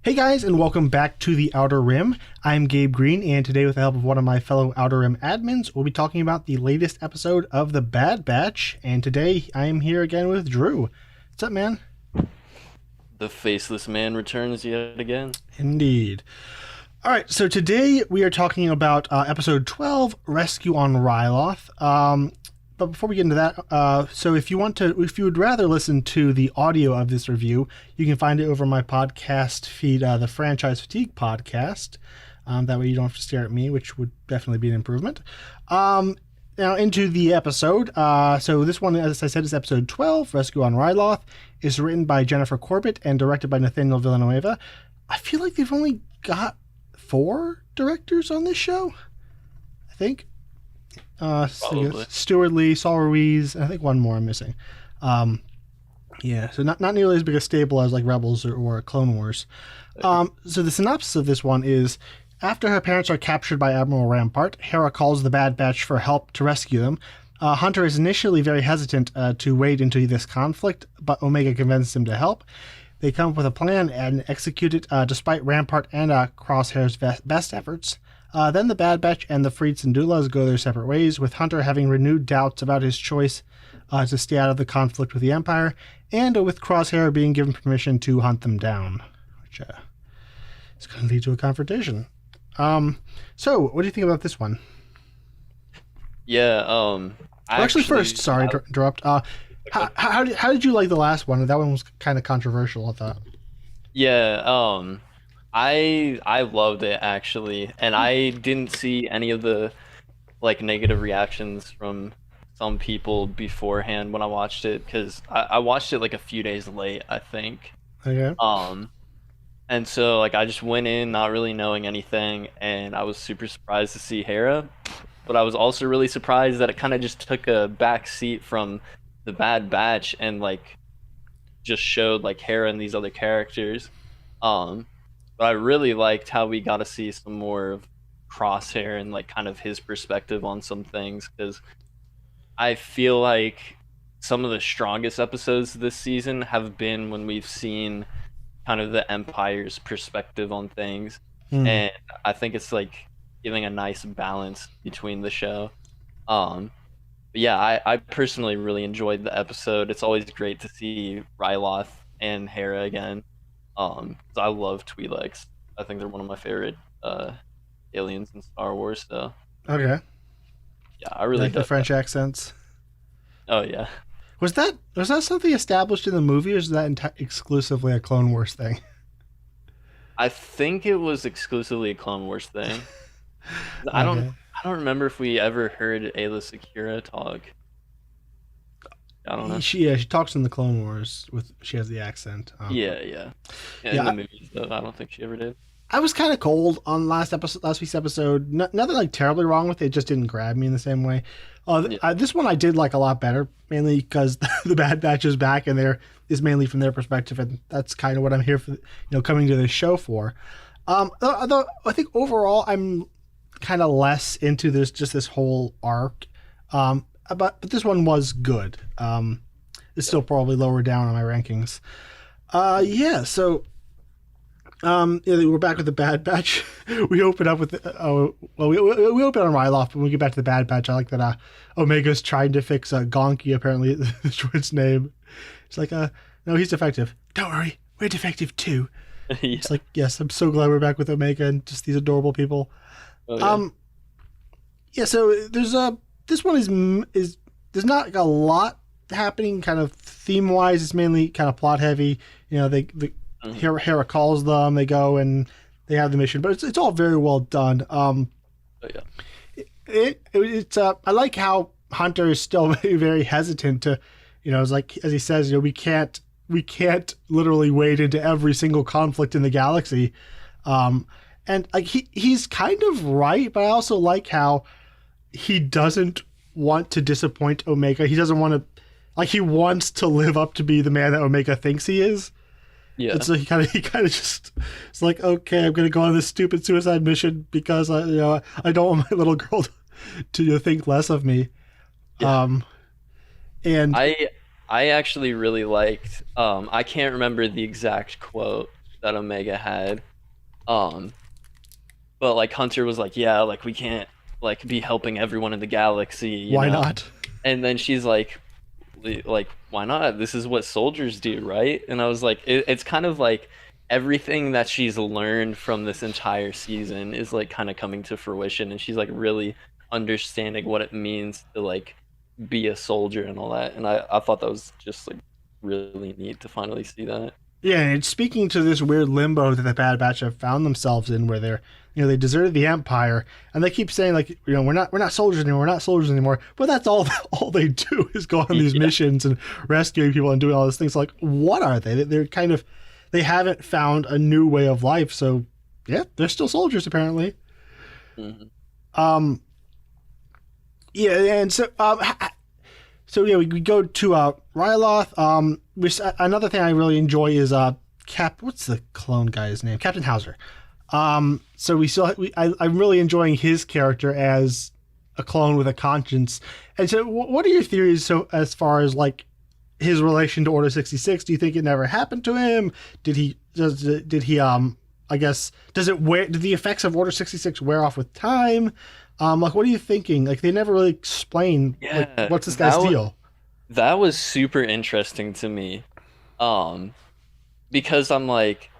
Hey guys, and welcome back to the Outer Rim. I'm Gabe Green, and today, with the help of one of my fellow Outer Rim admins, we'll be talking about the latest episode of The Bad Batch. And today, I am here again with Drew. What's up, man? The faceless man returns yet again. Indeed. All right, so today we are talking about episode 12, Rescue on Ryloth. But before we get into that, so if you would rather listen to the audio of this review, you can find it over my podcast feed, the Franchise Fatigue podcast. That way you don't have to stare at me, which would definitely be an improvement. Now into the episode. So this one, as I said, is episode 12, Rescue on Ryloth. Is written by Jennifer Corbett and directed by Nathaniel Villanueva. I feel like they've only got 4 directors on this show, I think. Stuart Lee, Saul Ruiz, and I think one more I'm missing. Yeah, so not nearly as big a stable as like Rebels or Clone Wars. So the synopsis of this one is: after her parents are captured by Admiral Rampart, Hera calls the Bad Batch for help to rescue them. Hunter is initially very hesitant to wade into this conflict, but Omega convinces him to help. They come up with a plan and execute it despite Rampart and Crosshair's best efforts. Then the Bad Batch and the freed Syndulas go their separate ways, with Hunter having renewed doubts about his choice to stay out of the conflict with the Empire, and with Crosshair being given permission to hunt them down, which is going to lead to a confrontation. So, what do you think about this one? Yeah, actually, first, sorry to interrupt. How did you like the last one? That one was kind of controversial, I thought. Yeah, I loved it actually, and I didn't see any of the like negative reactions from some people beforehand when I watched it, because I watched it like a few days late, I think. Okay. And so like I just went in not really knowing anything, and I was super surprised to see Hera, but I was also really surprised that it kind of just took a back seat from the Bad Batch and like just showed like Hera and these other characters. But I really liked how we got to see some more of Crosshair and like kind of his perspective on some things, because I feel like some of the strongest episodes this season have been when we've seen kind of the Empire's perspective on things. And I think it's like giving a nice balance between the show. But yeah, I personally really enjoyed the episode. It's always great to see Ryloth and Hera again. 'Cause I love Twi'leks. I think they're one of my favorite aliens in Star Wars. So Okay. yeah, I really like the French accents. Oh yeah. Was that something established in the movie, or is that exclusively a Clone Wars thing? I think it was exclusively a Clone Wars thing. Okay. I don't remember if we ever heard Ayla Secura talk. I don't know. She talks in the Clone Wars she has the accent. Yeah. In the movies, though, I don't think she ever did. I was kind of cold on last week's episode. Nothing like terribly wrong with it. It just didn't grab me in the same way. This one I did like a lot better, mainly because the Bad Batch is back, and is mainly from their perspective, and that's kind of what I'm here for. Coming to this show for. Although I think overall I'm kind of less into this whole arc. But this one was good. It's still probably lower down on my rankings. So we're back with the Bad Batch. We open up with we open on Ryloth, but when we get back to the Bad Batch, I like that Omega's trying to fix Gonki, apparently the droid's name. It's like, no, he's defective. Don't worry, we're defective too. Yeah. It's like, yes, I'm so glad we're back with Omega and just these adorable people. Oh, yeah. So there's this one is there's not like a lot happening kind of theme wise. It's mainly kind of plot heavy. Hera calls them, they go and they have the mission, but it's all very well done. Oh, yeah. I like how Hunter is still very, very hesitant to, it's like, as he says, we can't literally wade into every single conflict in the galaxy. And like he's kind of right, but I also like how he doesn't want to disappoint Omega. He doesn't want to, he wants to live up to be the man that Omega thinks he is. Yeah. And so he kind of just, it's like, okay, I'm going to go on this stupid suicide mission because I don't want my little girl to think less of me. Yeah. And I actually really liked, I can't remember the exact quote that Omega had. Um, but like Hunter was like, yeah, like we can't like be helping everyone in the galaxy, you Why know? not? And then she's like, why not? This is what soldiers do, right? And I was like, it's kind of like everything that she's learned from this entire season is like kind of coming to fruition, and she's like really understanding what it means to like be a soldier and all that. And I thought that was just like really neat to finally see that. Yeah, and it's speaking to this weird limbo that the Bad Batch have found themselves in, where they're, they deserted the Empire, and they keep saying like, we're not soldiers anymore, we're not soldiers anymore. But that's all they do is go on these missions and rescuing people and doing all these things. Like, what are they? They're kind of, they haven't found a new way of life. So, yeah, they're still soldiers apparently. Mm-hmm. Yeah, and so yeah, we go to Ryloth. Another thing I really enjoy is what's the clone guy's name? Captain Hauser. So I'm really enjoying his character as a clone with a conscience. And so, what are your theories? So, as far as like his relation to Order 66, do you think it never happened to him? Did he? I guess did the effects of Order 66 wear off with time? Like, what are you thinking? Like, they never really explain. Yeah, like, what's this guy's deal? That was super interesting to me. Because I'm like,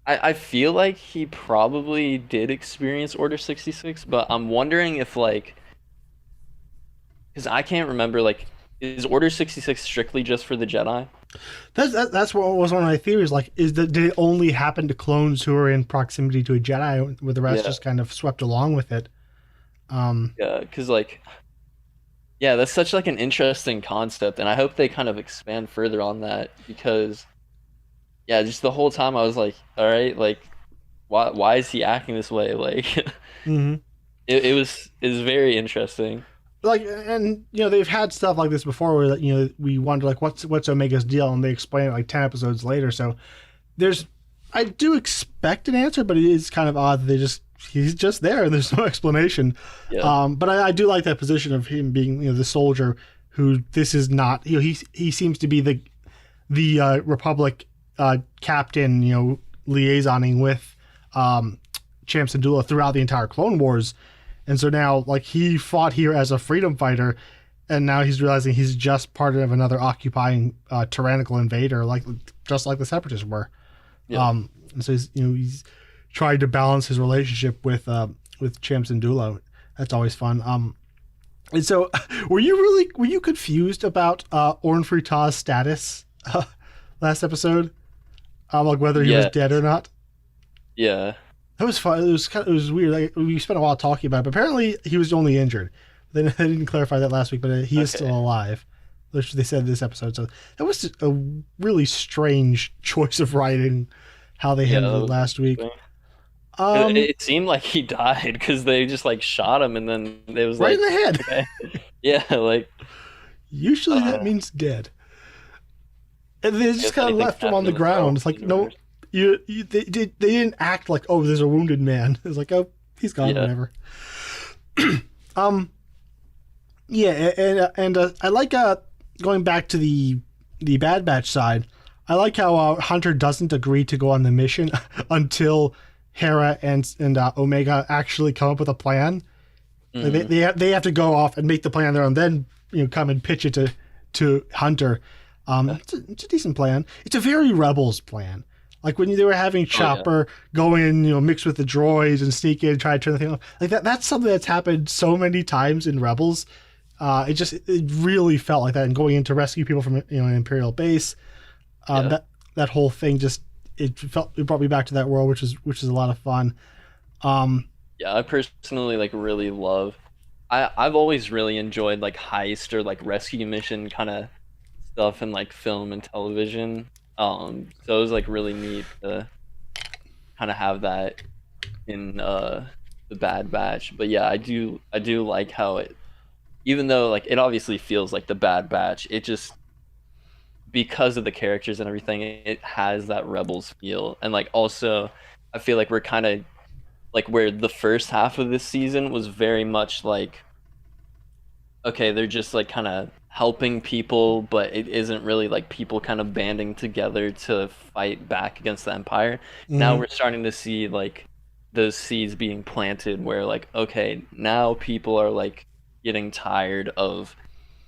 I feel like he probably did experience Order 66, but I'm wondering if like, because I can't remember, like, is Order 66 strictly just for the Jedi? That's what was one of my theories. Like, did it only happen to clones who are in proximity to a Jedi, with the rest just kind of swept along with it? Yeah, because like, yeah, that's such like an interesting concept, and I hope they kind of expand further on that because, yeah, just the whole time I was like, all right, like, why is he acting this way? Like, mm-hmm. it was very interesting. Like, and they've had stuff like this before where we wonder like what's Omega's deal, and they explain it like 10 episodes later. So I do expect an answer, but it is kind of odd that he's just there and there's no explanation. Yeah. But I do like that position of him being the soldier who this is not. He seems to be the Republic captain, liaisoning with Cham Syndulla throughout the entire Clone Wars. And so now, like, he fought here as a freedom fighter, and now he's realizing he's just part of another occupying tyrannical invader, just like the Separatists were. Yeah. And so he's tried to balance his relationship with Cham Syndulla. That's always fun. And so, were you confused about Orn Free Taw's status last episode? Like whether he was dead or not? Yeah. That was fun. It was weird. Like, we spent a while talking about it, but apparently he was only injured. They didn't clarify that last week, but he is still alive, which they said this episode. So that was just a really strange choice of writing, how they handled it last week. It seemed like he died because they just like shot him, and then it was right like in the head. Okay. Yeah, like usually that means dead. And they just kind of left him on the ground. It's like no. They didn't act like, oh, there's a wounded man. It's like, oh, he's gone, whatever. Yeah, and I like going back to the Bad Batch side. I like how Hunter doesn't agree to go on the mission until Hera and Omega actually come up with a plan. Mm-hmm. Like they have to go off and make the plan there, and then come and pitch it to Hunter. It's a decent plan. It's a very Rebels plan. Like when they were having Chopper go in, mix with the droids and sneak in and try to turn the thing off. Like that's something that's happened so many times in Rebels. It really felt like that. And going in to rescue people from an Imperial base, that whole thing it brought me back to that world, which is a lot of fun. Yeah, I personally like really love. I've always really enjoyed like heist or like rescue mission kind of stuff in like film and television. So it was like really neat to kind of have that in the Bad Batch. But yeah, I do like how it, even though like it obviously feels like the Bad Batch, it just, because of the characters and everything, it has that Rebels feel. And like also I feel like we're kind of like where the first half of this season was very much like, okay, they're just like kind of helping people, but it isn't really like people kind of banding together to fight back against the Empire. Now Hmm. we're starting to see like those seeds being planted where like, okay, now people are like getting tired of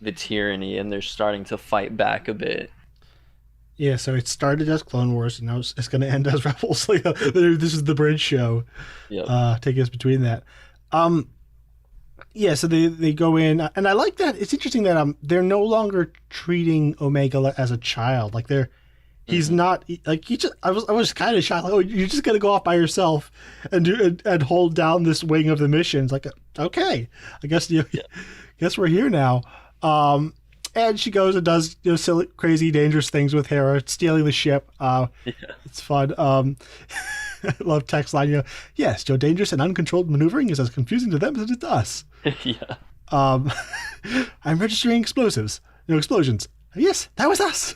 the tyranny and they're starting to fight back a bit. Yeah, so it started as Clone Wars, and now it's going to end as Rebels. Like, this is the bridge show, Yep. taking us between that. Um, yeah, so they go in, and I like that. It's interesting that they're no longer treating Omega as a child. Like he's Hmm. not like he just. I was kind of shocked. Like, oh, you're just gonna go off by yourself and and hold down this wing of the missions. Like, okay, I guess Yeah. guess we're here now. Um, and she goes and does silly, crazy, dangerous things with Hera, stealing the ship. Yeah. It's fun. I love text line. Yes, Joe, dangerous and uncontrolled maneuvering is as confusing to them as it is to us. Yeah. Um, I'm registering explosives. Explosions. Yes, that was us.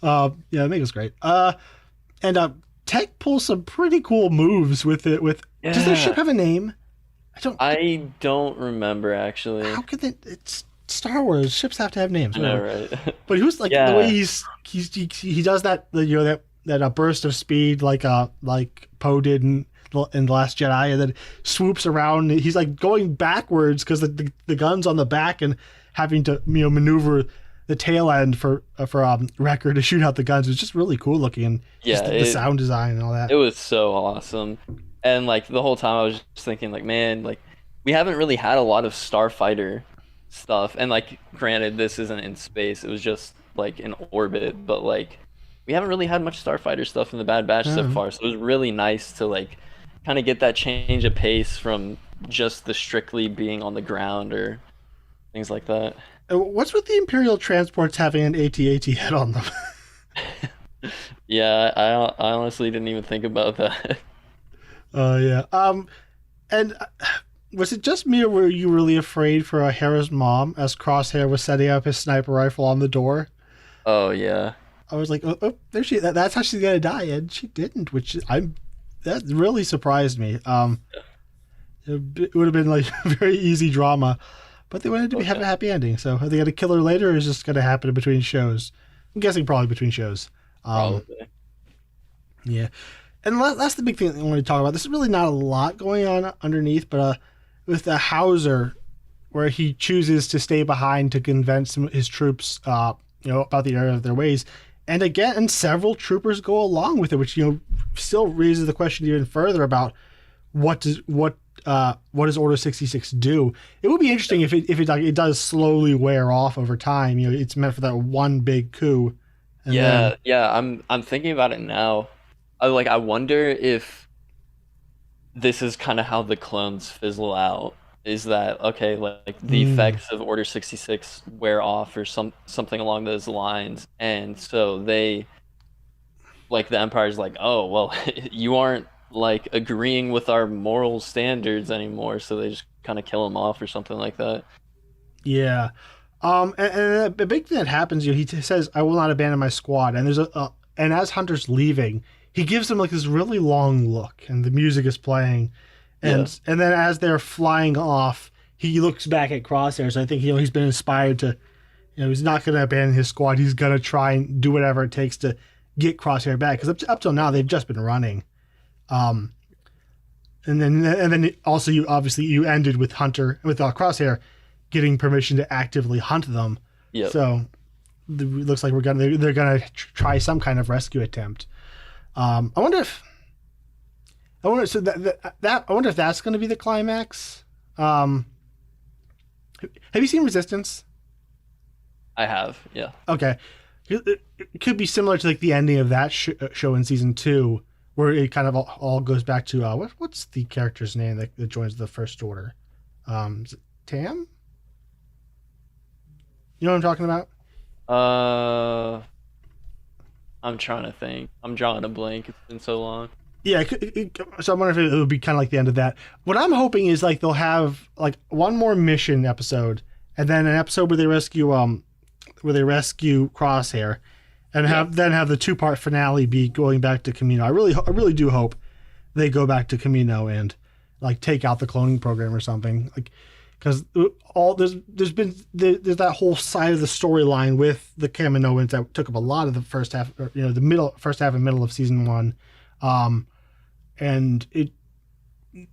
Yeah, I think it's great. And Tech pulls some pretty cool moves with it. Does their ship Yeah. have a name? I don't. I don't remember actually. How could they? It's Star Wars. Ships have to have names. I know, Whatever. right? But he was like the way Yeah. he does that. That a burst of speed like Poe did in the Last Jedi, and then swoops around. He's like going backwards because the gun's on the back and having to maneuver the tail end for Wrecker to shoot out the guns. It's just really cool looking, and just Yeah, the sound design and all that. it was so awesome. And like the whole time I was just thinking like, man, like we haven't really had a lot of starfighter stuff. And like granted this isn't in space, it was just like in orbit, but like we haven't really had much starfighter stuff in the Bad Batch so Um, far. So it was really nice to like kind of get that change of pace from just the strictly being on the ground or things like that. what's with the Imperial transports having an AT-AT head on them? Yeah, I honestly didn't even think about that. Yeah. And was it just me, or were you really afraid for Hera's mom as Crosshair was setting up his sniper rifle on the door? Oh yeah. I was like, oh, there she. That's how she's gonna die, and she didn't, which that really surprised me. It would have been like very easy drama, but they wanted to have Okay. a happy ending. So are they gonna kill her later, or is this gonna happen in between shows? I'm guessing probably between shows. Probably. Yeah, and that's the big thing I want to talk about. There's really not a lot going on underneath, but with the Hauser, where he chooses to stay behind to convince his troops, about the error of their ways, and again, several troopers go along with it, which still raises the question even further about what does Order 66 do? It would be interesting if it does slowly wear off over time. It's meant for that one big coup, and Yeah, then yeah, I'm thinking about it now. I wonder if this is kind of how the clones fizzle out. Is that okay, like the effects of Order 66 wear off or something along those lines, and so they like the Empire's like, "Oh, well, you aren't like agreeing with our moral standards anymore," so they just kind of kill him off or something like that. yeah. And the big thing that happens, he says, "I will not abandon my squad." And and as Hunter's leaving, he gives him like this really long look, and the music is playing, Yeah. and then as they're flying off, he looks back at Crosshair. So I think he's been inspired to, he's not going to abandon his squad. He's going to try and do whatever it takes to get Crosshair back, because up till now they've just been running. Um, and then also you ended with Hunter with Crosshair getting permission to actively hunt them. Yep. So it looks like they're gonna try some kind of rescue attempt. I wonder if I wonder if that's going to be the climax. Have you seen Resistance? I have. Yeah. Okay, it could be similar to like the ending of that show in season 2, where it kind of all goes back to what's the character's name that joins the First Order? Is it Tam? You know what I'm talking about? Uh, I'm trying to think. I'm drawing a blank. It's been so long. Yeah, so I wonder if it would be kind of like the end of that. What I'm hoping is like they'll have like one more mission episode, and then an episode where they rescue Crosshair, and have the 2-part finale be going back to Camino. I really do hope they go back to Camino and like take out the cloning program or something. Like, because there's that whole side of the storyline with the Kaminoans that took up a lot of the first half, or, the first half and middle of season 1, and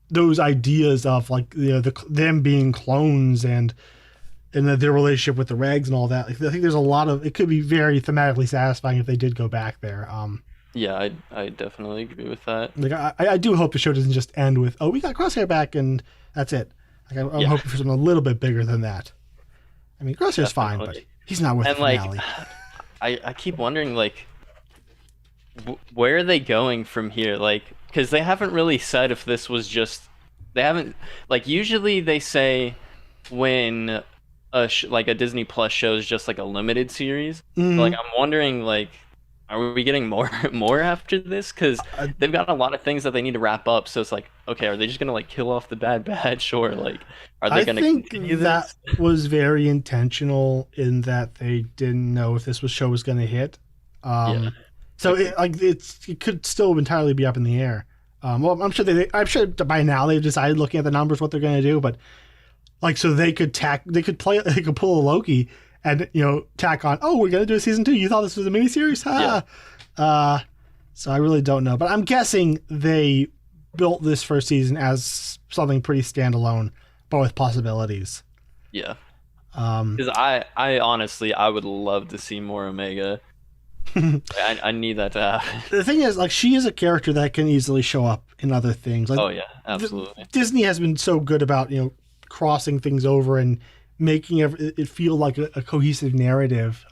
those ideas of like them being clones and their relationship with the regs and all that. Like, I think there's a lot of it could be very thematically satisfying if they did go back there. Yeah, I definitely agree with that. Like I do hope the show doesn't just end with, oh, we got Crosshair back and that's it. Like I'm hoping for something a little bit bigger than that. I mean, Crosshair's fine, but he's not worth the finale. I keep wondering, like, where are they going from here? Like, because they haven't really said if this was just, they haven't, like, usually they say when like a Disney Plus show is just like a limited series. Mm-hmm. Like, I'm wondering, like, are we getting more after this? Because they've got a lot of things that they need to wrap up. So it's like, okay, are they just gonna like kill off the bad batch, or like are they gonna? I think that was very intentional in that they didn't know if this show was gonna hit. So it could still entirely be up in the air. Well, I'm sure by now they've decided, looking at the numbers, what they're gonna do. But like, so they could pull a Loki and tack on, oh, we're gonna do a season 2. You thought this was a miniseries? So I really don't know, but I'm guessing they built this first season as something pretty standalone, but with possibilities. Yeah. Because I honestly, I would love to see more Omega. I need that to happen. The thing is, like, she is a character that can easily show up in other things. Like, oh yeah, absolutely. Disney has been so good about crossing things over and making it feel like a cohesive narrative.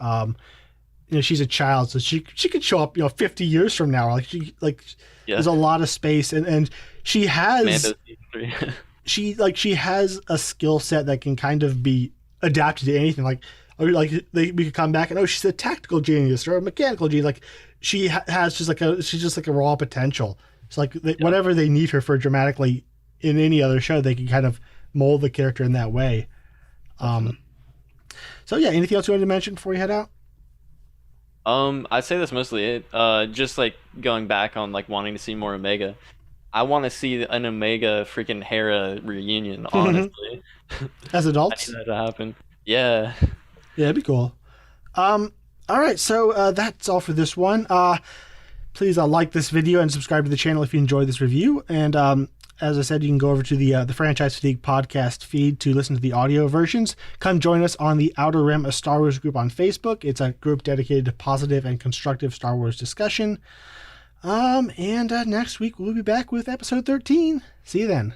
She's a child, so she could show up 50 years from now. There's a lot of space, and she has she has a skill set that can kind of be adapted to anything. We could come back and, she's a tactical genius or a mechanical genius. Like, she has she's just like a raw potential. It's like whatever they need her for dramatically in any other show, they can kind of mold the character in that way. So yeah, anything else you wanted to mention before we head out? I'd say that's mostly it. Just like going back on like wanting to see more Omega. I want to see an Omega freaking Hera reunion, honestly. As adults? I need that to happen. Yeah. Yeah, it'd be cool. All right, so that's all for this one. Please like this video and subscribe to the channel if you enjoyed this review. And as I said, you can go over to the Franchise Fatigue podcast feed to listen to the audio versions. Come join us on the Outer Rim, a Star Wars group on Facebook. It's a group dedicated to positive and constructive Star Wars discussion. And next week we'll be back with episode 13. See you then.